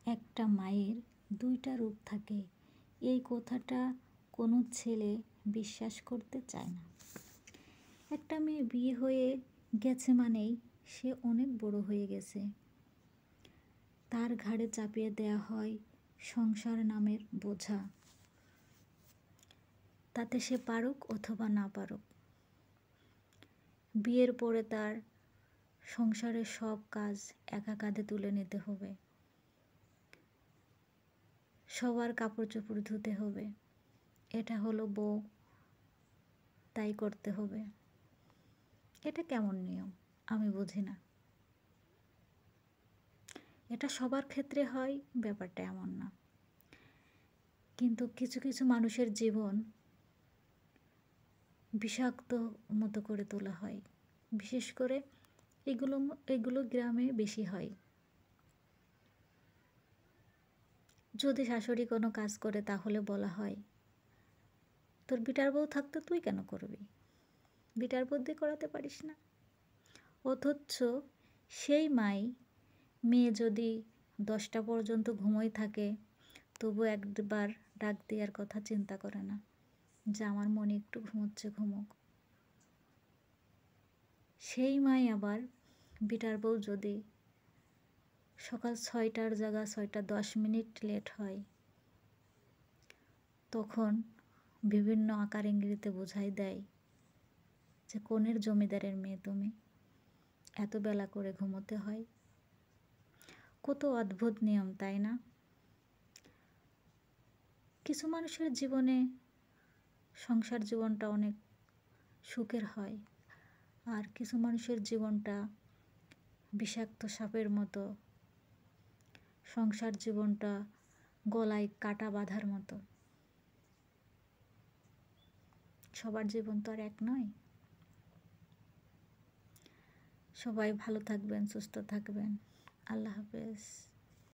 একটা মায়ের দুইটা রূপ থাকে, এই কথাটা কোনো ছেলে বিশ্বাস করতে চায় না। একটা মেয়ে বিয়ে হয়ে গেছে মানেই সে অনেক বড় হয়ে গেছে। তার ঘাড়ে চাপিয়ে দেয়া হয় সংসার নামের বোঝা, তাতে সে পারুক অথবা না পারুক। বিয়ের পরে তার সংসারের সব কাজ একা কাঁধে তুলে নিতে হবে, সবার কাপড় চোপড় ধুতে হবে। এটা হলো বউ, তাই করতে হবে। এটা কেমন নিয়ম আমি বুঝি না। এটা সবার ক্ষেত্রে হয় ব্যাপারটা এমন না, কিন্তু কিছু কিছু মানুষের জীবন বিষাক্ত মতো করে তোলা হয়। বিশেষ করে এগুলো গ্রামে বেশি হয়। যদি শাশুড়ি কোনো কাজ করে তাহলে বলা হয়, তোর বিটার বউ থাকতে তুই কেন করবি, বিটার বউ দিয়ে করাতে পারিস না। অথচ সেই মাই মেয়ে যদি 10টা পর্যন্ত ঘুমোই থাকে তবু একবার ডাক দেওয়ার কথা চিন্তা করে না যে আমার মনে একটু ঘুমোচ্ছে, ঘুমোক। সেই মাই আবার বিটার বউ যদি সকাল 6টার জায়গা 6টা 10 মিনিট লেট হয়, তখন বিভিন্ন আকার ইঙ্গিতে বোঝাই দেয় যে কোনের জমিদারের মেয়ে তুমি, এত বেলা করে ঘুমোতে হয়। কত অদ্ভুত নিয়ম, তাই না? কিছু মানুষের জীবনে সংসার জীবনটা অনেক সুখের হয়, আর কিছু মানুষের জীবনটা বিষাক্ত সাপের মতো, সংসার জীবনটা গলায় কাটা বাঁধার মতো। সবার জীবন তো আর এক নয়। সবাই ভালো থাকবেন, সুস্থ থাকবেন। আল্লাহ হাফেজ।